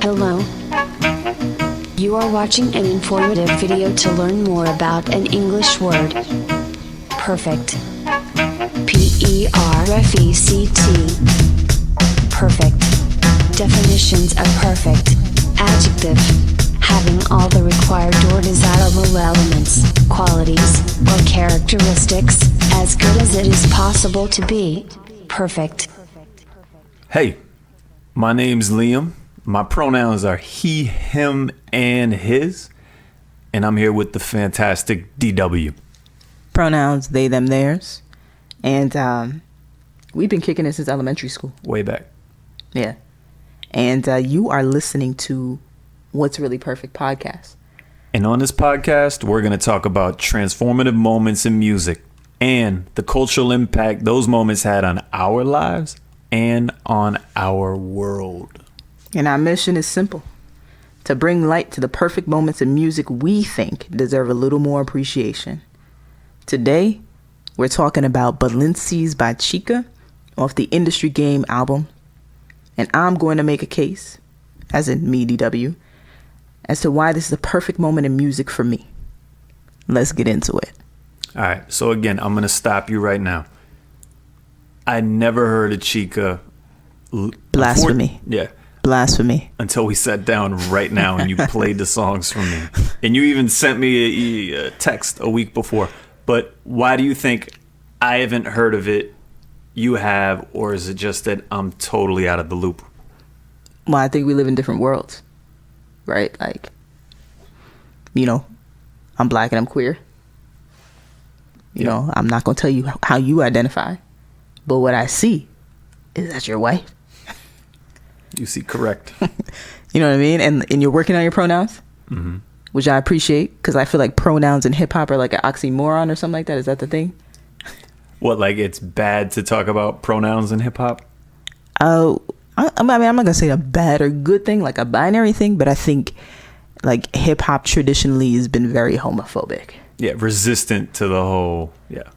Hello. You are watching an informative video to learn more about an English word. Perfect. P-E-R-F-E-C-T. Perfect. Definitions of perfect. Adjective. Having all the required or desirable elements, qualities, or characteristics, as good as it is possible to be. Perfect. Hey, my name's Liam. My pronouns are he, him, and his. And I'm here with the fantastic DW. Pronouns they, them, theirs. And we've been kicking it since elementary school. Way back. Yeah. And you are listening to What's Really Perfect podcast. And on this podcast, we're going to talk about transformative moments in music and the cultural impact those moments had on our lives and on our world. And our mission is simple: to bring light to the perfect moments in music we think deserve a little more appreciation. Today, we're talking about Balencies by Chika off the Industry Game album. And I'm going to make a case, as in me, DW, as to why this is the perfect moment in music for me. Let's get into it. All right. So again, I'm going to stop you right now. I never heard of Chika. Blasphemy. Yeah. Blasphemy. Until we sat down right now and you played the songs for me. And you even sent me a text a week before. But why do you think I haven't heard of it? You have, or is it just that I'm totally out of the loop? Well, I think we live in different worlds, right? Like, you know, I'm black and I'm queer. You know, I'm not going to tell you how you identify. But what I see is that you're white. You see correct. You know what I mean? And you're working on your pronouns, mm-hmm. which I appreciate, because I feel like pronouns in hip hop are like an oxymoron or something like that. Is that the thing? What, like it's bad to talk about pronouns in hip hop? I mean, I'm not going to say a bad or good thing, like a binary thing, but I think like hip hop traditionally has been very homophobic. Yeah, resistant to the whole, yeah.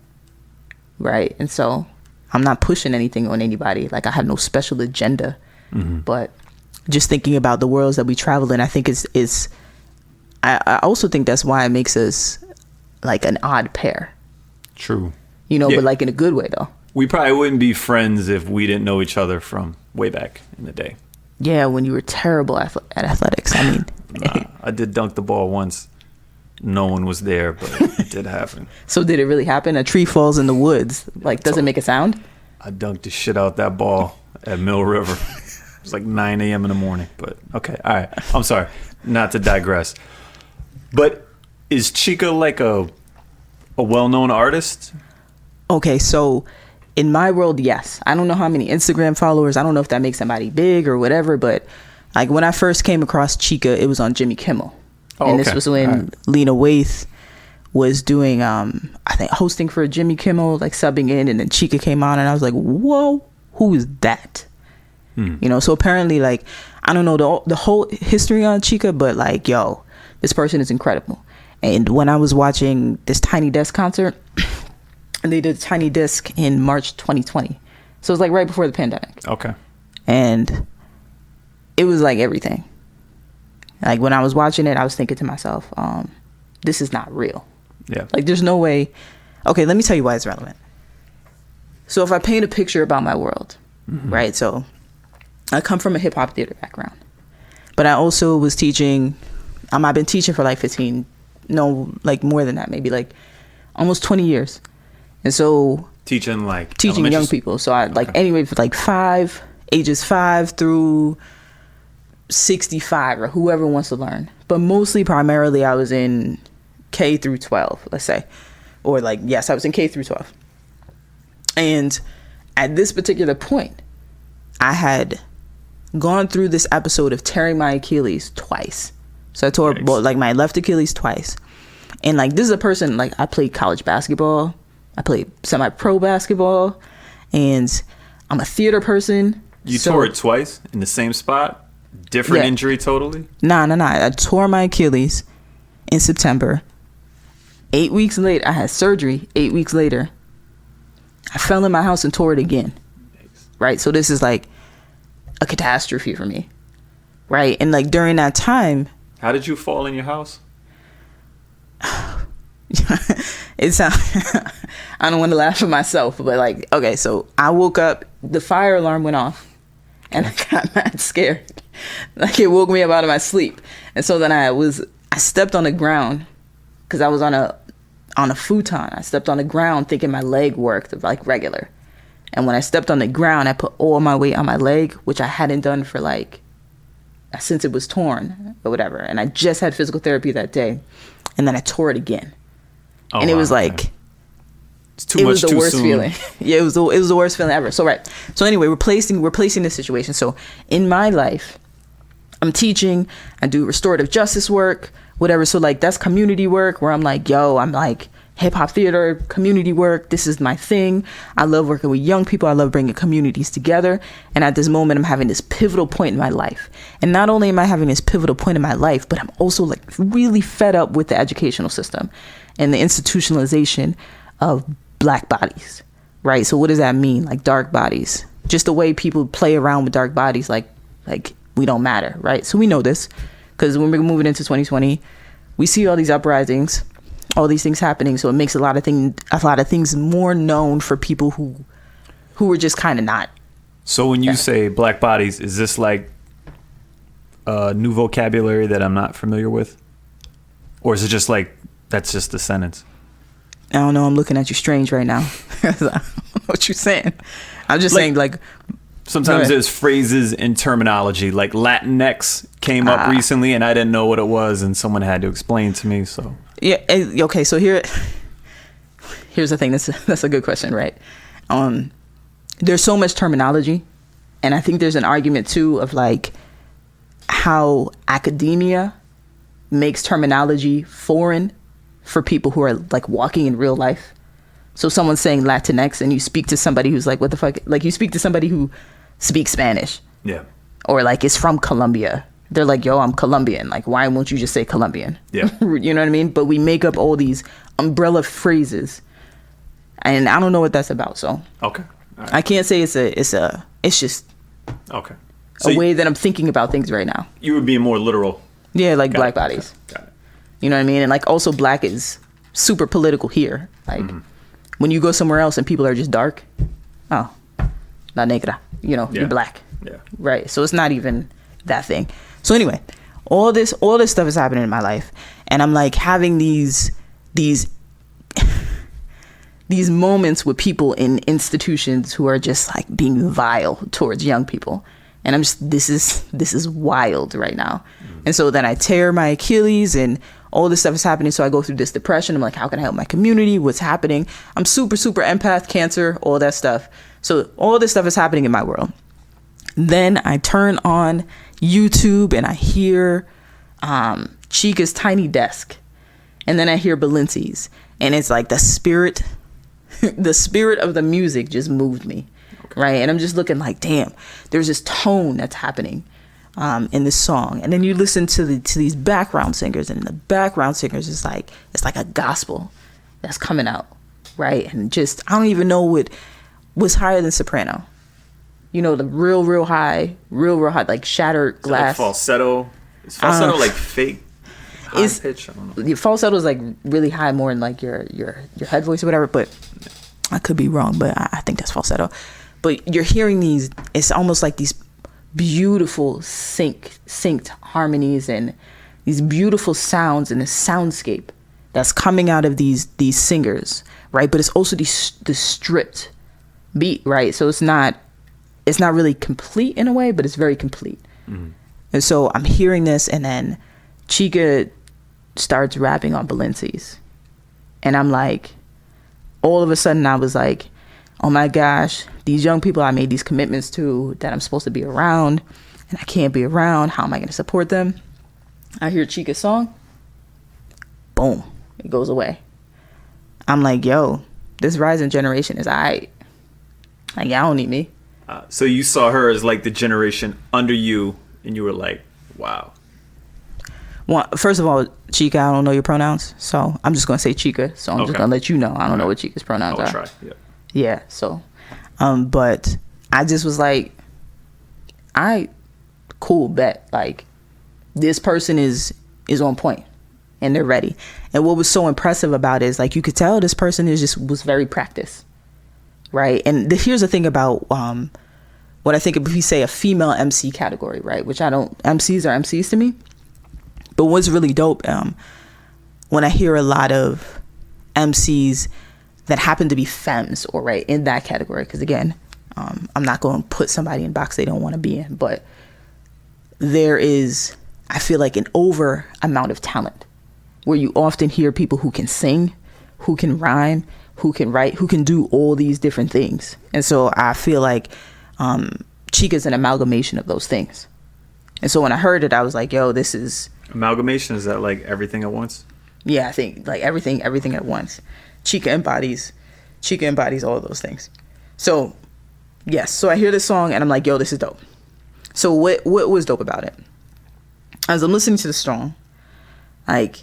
Right. And so I'm not pushing anything on anybody. Like I have no special agenda. Mm-hmm. But just thinking about the worlds that we travel in, I think I also think that's why it makes us like an odd pair. True. You know, yeah. But like in a good way, though. We probably wouldn't be friends if we didn't know each other from way back in the day. Yeah, when you were terrible at athletics. I mean, nah, I did dunk the ball once. No one was there, but it did happen. So did it really happen? A tree falls in the woods. Like, does it make a sound? I dunked the shit out that ball at Mill River. It was like 9 a.m. in the morning, but okay. All right. I'm sorry. Not to digress. But is Chika like a well-known artist? Okay, so in my world, yes. I don't know how many Instagram followers. I don't know if that makes somebody big or whatever, but like when I first came across Chika, it was on Jimmy Kimmel. Oh, and okay. This was when Lena Waithe was doing, I think, hosting for Jimmy Kimmel, like subbing in, and then Chika came on, and I was like, whoa, who is that? You know, so apparently, like, I don't know the whole history on Chika, but like, yo, this person is incredible. And when I was watching this Tiny Desk concert, and they did Tiny Desk in March 2020, so it was like right before the pandemic. Okay. And it was like everything. Like when I was watching it, I was thinking to myself, this is not real. Yeah. Like there's no way. Okay, let me tell you why it's relevant. So if I paint a picture about my world, mm-hmm. right? So I come from a hip hop theater background, but I also was teaching. I've been teaching for like more than that, maybe like almost 20 years. And so teaching young people. So I like anyway for like ages 5 through 65 or whoever wants to learn. But primarily I was in K through 12, let's say. Or like, yes, I was in K through 12. And at this particular point, I had gone through this episode of tearing my Achilles twice. So I tore my left Achilles twice. And like, this is a person, like I played college basketball. I played semi-pro basketball. And I'm a theater person. You tore it twice in the same spot? Different injury totally? Nah. I tore my Achilles in September. 8 weeks later, I had surgery. 8 weeks later, I fell in my house and tore it again. Right? So this is like a catastrophe for me. right? And like during that time, how did you fall in your house? it's I don't want to laugh at myself, but like, okay, so I woke up, the fire alarm went off, and I got mad scared. Like it woke me up out of my sleep, and so then I stepped on the ground because I was on a futon. I stepped on the ground thinking my leg worked like regular, and when I stepped on the ground, I put all my weight on my leg, which I hadn't done for like since it was torn or whatever, and I just had physical therapy that day, and then I tore it again. Oh, and it was like, it's too much was the too worst soon. feeling. Yeah, it was the worst feeling ever. So right. So anyway, we're placing this situation. So in my life, I'm teaching, I do restorative justice work, whatever. So like that's community work where I'm like, I'm like hip hop theater, community work. This is my thing. I love working with young people. I love bringing communities together. And at this moment, I'm having this pivotal point in my life. And not only am I having this pivotal point in my life, but I'm also like really fed up with the educational system and the institutionalization of Black bodies, right? So what does that mean? Like dark bodies, just the way people play around with dark bodies, like we don't matter, right? So we know this because when we're moving into 2020, we see all these uprisings, all these things happening. So it makes a lot of things more known for people who were just kind of not. So when you say Black bodies, is this like new vocabulary that I'm not familiar with, or is it just like that's just the sentence? I don't know. I'm looking at you strange right now. What you saying? I'm just saying like. Sometimes there's phrases and terminology like Latinx came up recently and I didn't know what it was and someone had to explain to me. So yeah, okay. So here's the thing. That's a good question, right? There's so much terminology, and I think there's an argument too of like how academia makes terminology foreign for people who are like walking in real life. So someone's saying Latinx and you speak to somebody who's like, what the fuck? Like you speak to somebody who speaks Spanish. Yeah. Or like is from Colombia. They're like, yo, I'm Colombian. Like, why won't you just say Colombian? Yeah. You know what I mean? But we make up all these umbrella phrases. And I don't know what that's about. So okay. All right. I can't say it's just okay. a way that I'm thinking about things right now. You were being more literal. Yeah, like Got Black it. bodies. Got it. You know what I mean? And like also Black is super political here. Like when you go somewhere else and people are just dark, oh, la negra, you're Black. Yeah. Right. So it's not even that thing. So anyway, all this stuff is happening in my life, and I'm like having these moments with people in institutions who are just like being vile towards young people. And I'm just, this is wild right now. And so then I tear my Achilles and all this stuff is happening. So I go through this depression. I'm like, how can I help my community? What's happening? I'm super, super empath, Cancer, all that stuff. So all this stuff is happening in my world. Then I turn on YouTube and I hear Chika's Tiny Desk. And then I hear Balencies. And it's like the spirit of the music just moved me. Right. And I'm just looking like, damn, there's this tone that's happening in this song. And then you listen to these background singers, and the background singers is like, it's like a gospel that's coming out. Right. And just, I don't even know what was higher than soprano. The real high, like shattered glass. Like falsetto. Is falsetto like fake high pitch? I don't know. The falsetto is like really high, more in like your head voice or whatever. But I could be wrong, but I think that's falsetto. But you're hearing these, it's almost like these beautiful synced harmonies and these beautiful sounds and the soundscape that's coming out of these singers, right? But it's also the stripped beat, right? So it's not really complete in a way, but it's very complete. Mm-hmm. And so I'm hearing this, and then Chika starts rapping on Balencies. And I'm like, all of a sudden I was like, oh my gosh, these young people I made these commitments to that I'm supposed to be around, and I can't be around. How am I going to support them? I hear Chika's song. Boom. It goes away. I'm like, yo, this rising generation is aight. Like, y'all don't need me. So you saw her as like the generation under you, and you were like, wow. Well, first of all, Chika, I don't know your pronouns, so I'm just going to say Chika. So I'm just going to let you know. I don't know what Chika's pronouns are. I'll try, yeah. Yeah, so, but I just was like, cool, bet. Like, this person is on point and they're ready. And what was so impressive about it is, like, you could tell this person was very practiced, right? And here's the thing about what I think if we say a female MC category, right? Which MCs are MCs to me. But what's really dope, when I hear a lot of MCs that happen to be femmes, or right in that category, because again, I'm not going to put somebody in a box they don't want to be in, but there is, I feel like, an over amount of talent where you often hear people who can sing, who can rhyme, who can write, who can do all these different things. And so I feel like Chika is an amalgamation of those things. And so when I heard it, I was like, yo, this is... Amalgamation, is that like everything at once? Yeah, I think like everything at once. Chika embodies all of those things. So, yes. So I hear this song and I'm like, yo, this is dope. So what was dope about it? As I'm listening to the song, like,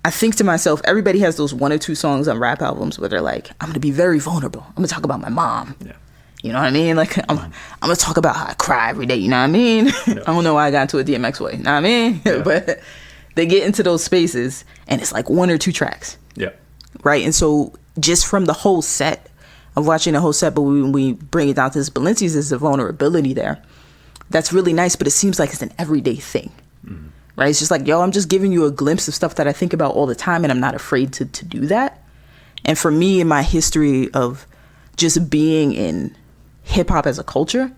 I think to myself, everybody has those 1 or 2 songs on rap albums where they're like, I'm going to be very vulnerable. I'm going to talk about my mom. Yeah. You know what I mean? Like, I'm going to talk about how I cry every day. You know what I mean? Yeah. I don't know why I got into a DMX way. You know what I mean? Yeah. But they get into those spaces and it's like 1 or 2 tracks. Yeah. Right? And so just from the whole set, of watching the whole set, but when we bring it down to this Balencies, there's a vulnerability there. That's really nice, but it seems like it's an everyday thing. Mm-hmm. Right? It's just like, yo, I'm just giving you a glimpse of stuff that I think about all the time, and I'm not afraid to do that. And for me, in my history of just being in hip hop as a culture,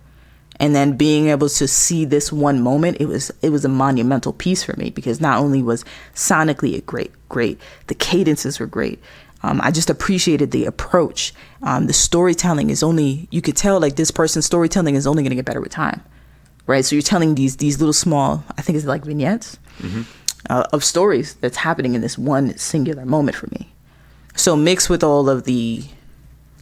and then being able to see this one moment, it was a monumental piece for me, because not only was sonically it great, the cadences were great. I just appreciated the approach. The storytelling is only, you could tell like this person's storytelling is only going to get better with time. Right. So you're telling these little small, I think it's like vignettes of stories that's happening in this one singular moment for me. So mixed with all of the,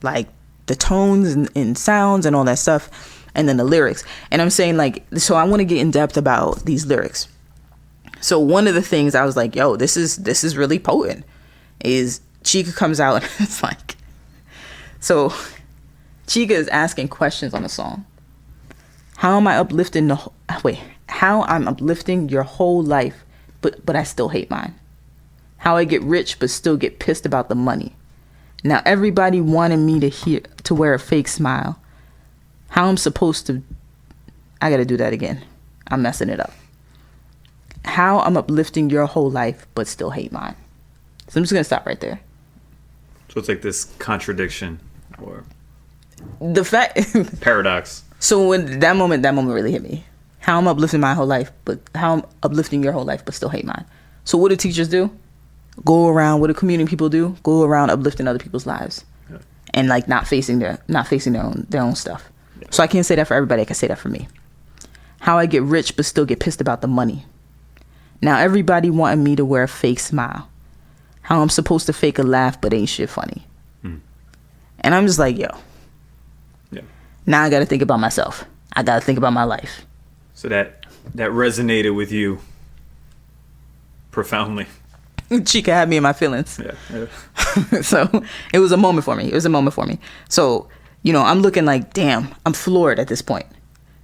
like, the tones and sounds and all that stuff, and then the lyrics. And I'm saying, like, so I want to get in depth about these lyrics. So one of the things I was like, yo, this is really potent, is Chika comes out and it's like, so Chika is asking questions on the song. How I'm uplifting your whole life, but I still hate mine. How I get rich but still get pissed about the money. Now everybody wanted me to wear a fake smile. How I'm supposed to, I gotta do that again. I'm messing it up. How I'm uplifting your whole life but still hate mine. So I'm just gonna stop right there. So it's like this contradiction or the fact paradox. So when that moment really hit me. How I'm uplifting my whole life, but how I'm uplifting your whole life, but still hate mine. So what do teachers do? Go around. What do community people do? Go around uplifting other people's lives, and like not facing their own stuff. Yeah. So I can't say that for everybody. I can say that for me. How I get rich, but still get pissed about the money. Now everybody wanting me to wear a fake smile. How I'm supposed to fake a laugh, but ain't shit funny. And I'm just like, yo. Yeah. Now I got to think about myself. I got to think about my life. So that resonated with you profoundly. Chika had me in my feelings. Yeah. So it was a moment for me. So, you know, I'm looking like, damn, I'm floored at this point.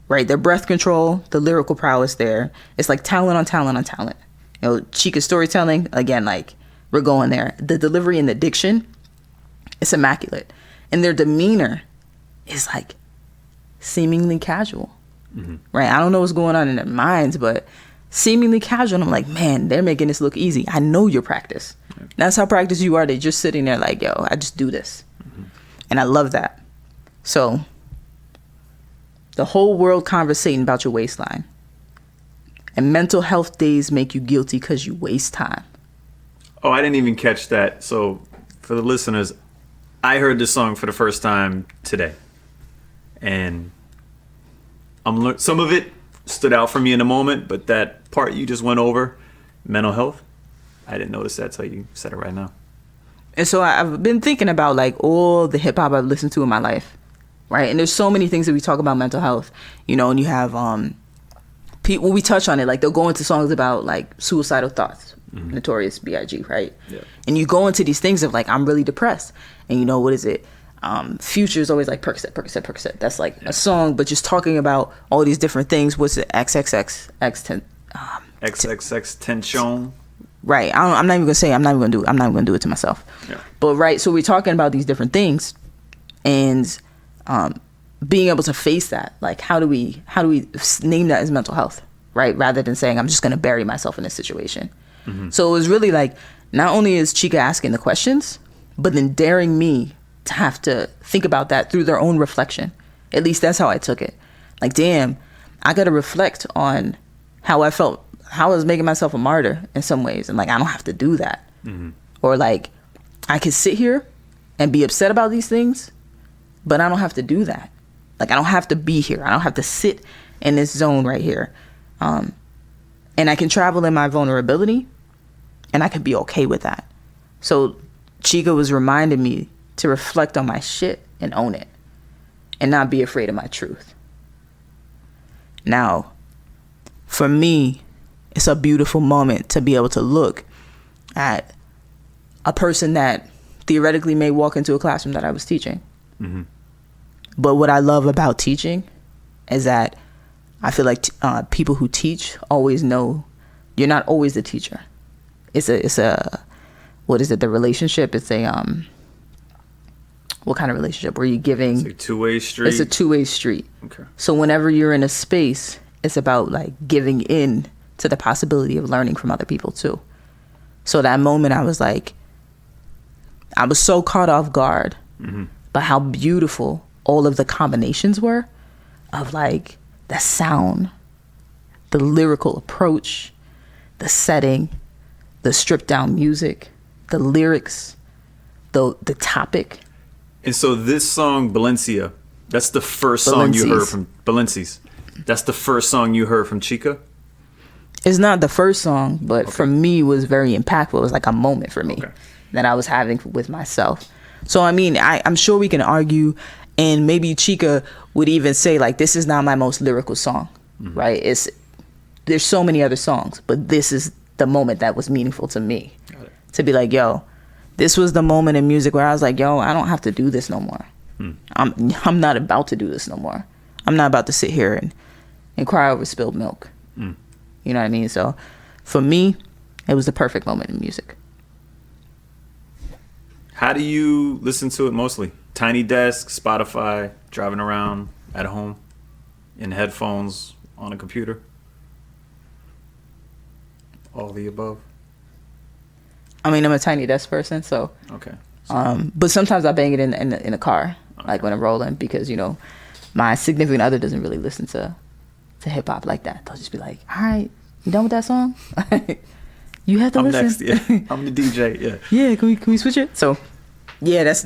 Right? Their breath control, the lyrical prowess there. It's like talent on talent on talent. You know, Chika's storytelling, again, like, we're going there. The delivery and the diction, it's immaculate. And their demeanor is like seemingly casual. Right? I don't know what's going on in their minds, but seemingly casual. And I'm like, man, they're making this look easy. I know your practice. That's how practiced you are. They're just sitting there like, yo, I just do this. And I love that. So the whole world conversating about your waistline. And mental health days make you guilty because you waste time. Oh, I didn't even catch that. So for the listeners, I heard this song for the first time today. And some of it stood out for me in the moment, but that part you just went over, mental health, I didn't notice that till you said it right now. And so I've been thinking about like all the hip hop I've listened to in my life, right? And there's so many things that we talk about mental health, you know, and you have people, we touch on it, like they'll go into songs about like suicidal thoughts, Notorious B.I.G., right? Yeah. And you go into these things of like, I'm really depressed. And you know, what is it? Future's always like Percocet, Percocet, Percocet. That's like a song, but just talking about all these different things. What's it? XXX, XXX Tension. Right. I'm not even gonna say. I'm not even gonna do it to myself. Yeah. But right. So we're talking about these different things, and being able to face that. Like, how do we name that as mental health, right? Rather than saying I'm just gonna bury myself in this situation. Mm-hmm. So it was really like, not only is Chika asking the questions, but then daring me to have to think about that through their own reflection. At least that's how I took it. Like, damn, I got to reflect on how I felt, how I was making myself a martyr in some ways. And like, I don't have to do that. Mm-hmm. Or like, I could sit here and be upset about these things, but I don't have to do that. Like, I don't have to be here. I don't have to sit in this zone right here. And I can travel in my vulnerability, and I can be okay with that. So Chika was reminding me to reflect on my shit and own it, and not be afraid of my truth. Now, for me, it's a beautiful moment to be able to look at a person that theoretically may walk into a classroom that I was teaching. Mm-hmm. But what I love about teaching is that I feel like people who teach always know you're not always the teacher. It's a what is it? The relationship. It's a what kind of relationship? Were you giving? It's a two-way street. It's a two-way street. Okay. So whenever you're in a space, it's about like giving in to the possibility of learning from other people too. So that moment, I was like, I was so caught off guard by how beautiful all of the combinations were of like the sound, the lyrical approach, the setting, the stripped down music, the lyrics, the topic. And so this song, Balencia, that's the first song you heard from Balencies. That's the first song you heard from Chika? It's not the first song, but for me was very impactful. It was like a moment for me that I was having with myself. So, I mean, I'm sure we can argue, and maybe Chika would even say, like, this is not my most lyrical song, right? There's so many other songs, but this is the moment that was meaningful to me. To be like, yo, this was the moment in music where I was like, yo, I don't have to do this no more. I'm not about to do this no more. I'm not about to sit here and cry over spilled milk. You know what I mean? So for me, it was the perfect moment in music. How do you listen to it mostly? Tiny Desk, Spotify, driving around, at home, in headphones, on a computer? All the above? I mean, I'm a Tiny Desk person, so. Okay. But sometimes I bang it in a car, like when I'm rolling, because, you know, my significant other doesn't really listen to hip hop like that. They'll just be like, all right, you done with that song? You have to I'm listen. next, yeah. I'm the DJ, yeah. Yeah, can we switch it? So, yeah, that's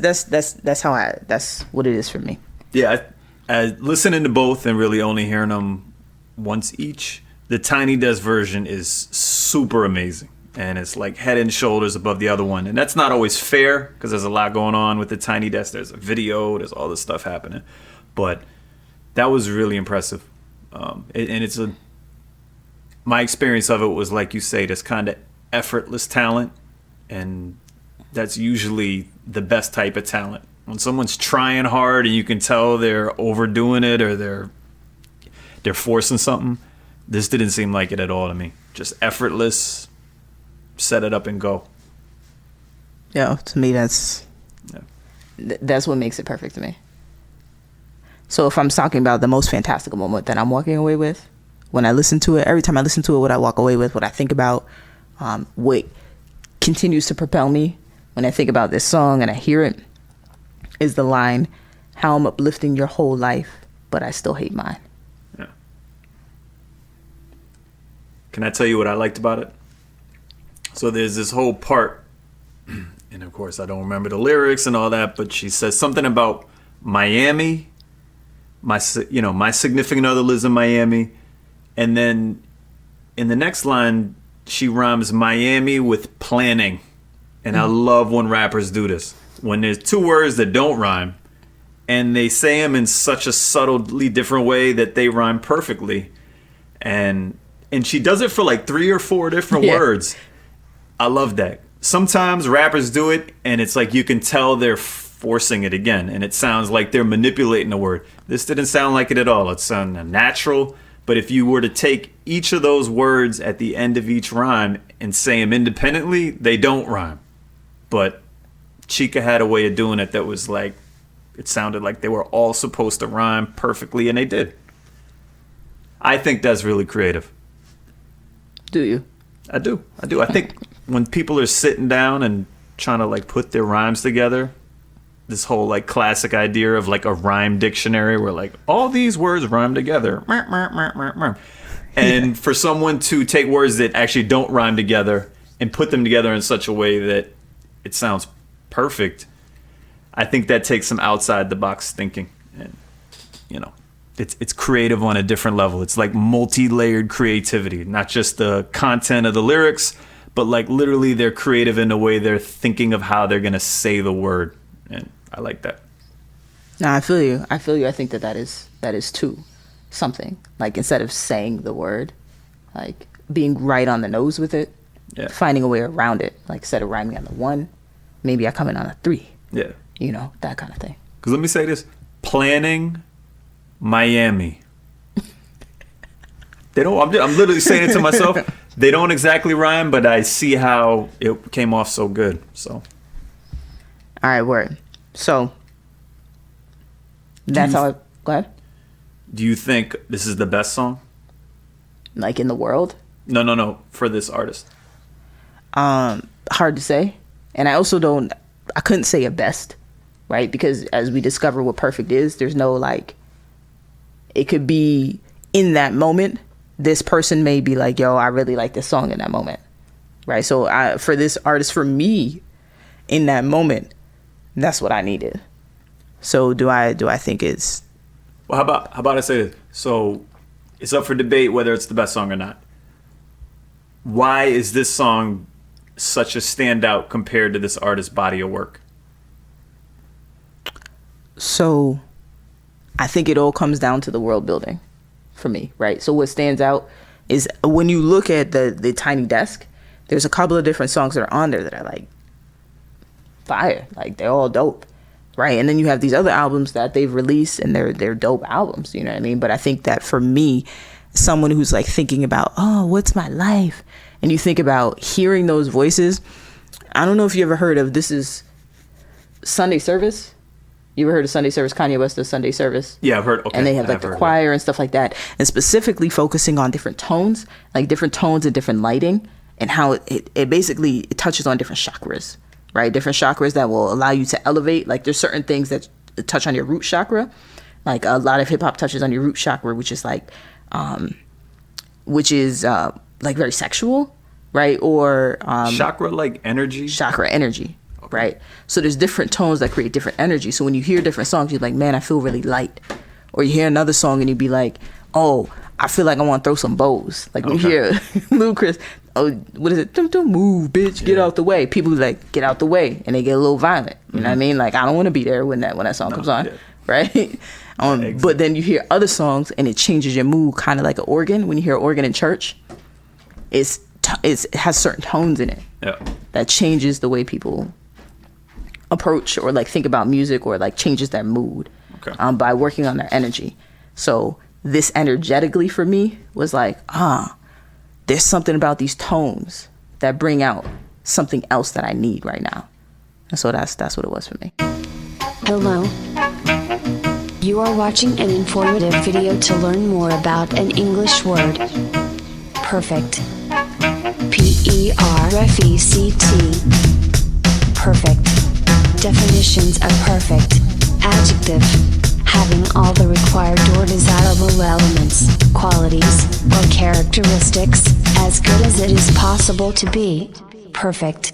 what it is for me. Yeah, I listening to both and really only hearing them once each. The Tiny Desk version is super amazing, and it's like head and shoulders above the other one. And that's not always fair because there's a lot going on with the Tiny Desk. There's a video, there's all this stuff happening, but that was really impressive. My experience of it was, like you say, this kind of effortless talent, and that's usually the best type of talent. When someone's trying hard and you can tell they're overdoing it or they're forcing something, this didn't seem like it at all to me. Just effortless, set it up and go. Yeah, to me that's what makes it perfect to me. So if I'm talking about the most fantastical moment that I'm walking away with, when I listen to it, every time I listen to it, what I walk away with, what I think about, what continues to propel me when I think about this song and I hear it, is the line, how I'm uplifting your whole life, but I still hate mine. Yeah. Can I tell you what I liked about it? So there's this whole part, and of course I don't remember the lyrics and all that, but she says something about Miami. My significant other lives in Miami, and then in the next line she rhymes Miami with planning, and I love when rappers do this, when there's two words that don't rhyme and they say them in such a subtly different way that they rhyme perfectly, and she does it for like 3 or 4 different words. I love that. Sometimes rappers do it and it's like you can tell they're forcing it again, and it sounds like they're manipulating the word. This didn't sound like it at all. It sounded natural. But if you were to take each of those words at the end of each rhyme and say them independently, they don't rhyme. But Chika had a way of doing it that was like, it sounded like they were all supposed to rhyme perfectly, and they did. I think that's really creative. Do you? I do. I think when people are sitting down and trying to like put their rhymes together, this whole like classic idea of like a rhyme dictionary where like all these words rhyme together. And for someone to take words that actually don't rhyme together and put them together in such a way that it sounds perfect, I think that takes some outside the box thinking. And you know, it's creative on a different level. It's like multi-layered creativity, not just the content of the lyrics, but like literally they're creative in the way they're thinking of how they're going to say the word. And I like that. No, I feel you. I think that is too something. Like instead of saying the word, like being right on the nose with it, finding a way around it. Like instead of rhyming on the 1, maybe I come in on a 3. Yeah. You know, that kind of thing. Because let me say this. Planning Miami. They don't. I'm literally saying it to myself. They don't exactly rhyme, but I see how it came off so good. So. All right, word. So that's how I go ahead. Do you think this is the best song? Like in the world? No. For this artist. Hard to say. And I couldn't say a best, right? Because as we discover what perfect is, there's no like, it could be in that moment. This person may be like, yo, I really like this song in that moment. Right. So for this artist, for me, in that moment, that's what I needed. So do I think it's... Well, how about I say this? So it's up for debate whether it's the best song or not. Why is this song such a standout compared to this artist's body of work? So I think it all comes down to the world building for me, right? So what stands out is when you look at the Tiny Desk, there's a couple of different songs that are on there that are like fire, like they're all dope, right? And then you have these other albums that they've released and they're dope albums, you know what I mean? But I think that for me, someone who's like thinking about, oh, what's my life? And you think about hearing those voices. I don't know if you ever heard of, this is Sunday Service. You ever heard of Sunday Service? Kanye West does Sunday Service. Yeah, I've heard. Okay, and they have like the choir and stuff like that, and specifically focusing on different tones, like different tones and different lighting, and how it basically it touches on different chakras, right? Different chakras that will allow you to elevate. Like there's certain things that touch on your root chakra. Like a lot of hip hop touches on your root chakra, which is like very sexual, right? Or chakra like energy. Chakra energy. Right. So there's different tones that create different energy. So when you hear different songs, you're like, man, I feel really light. Or you hear another song and you'd be like, oh, I feel like I want to throw some bows. Like when you hear Ludacris, oh, what is it? Don't move, bitch. Get out the way. People be like, get out the way. And they get a little violent. You know what I mean? Like, I don't want to be there when that song comes on. Yeah. Right. Exactly. But then you hear other songs and it changes your mood, kind of like an organ. When you hear an organ in church, it has certain tones in it that changes the way people approach or like think about music or like changes their mood by working on their energy. So this energetically for me was like, there's something about these tones that bring out something else that I need right now. And so that's what it was for me. Hello. You are watching an informative video to learn more about an English word. Perfect. Perfect. Perfect. Definitions of perfect. Adjective. Having all the required or desirable elements, qualities, or characteristics, as good as it is possible to be. Perfect.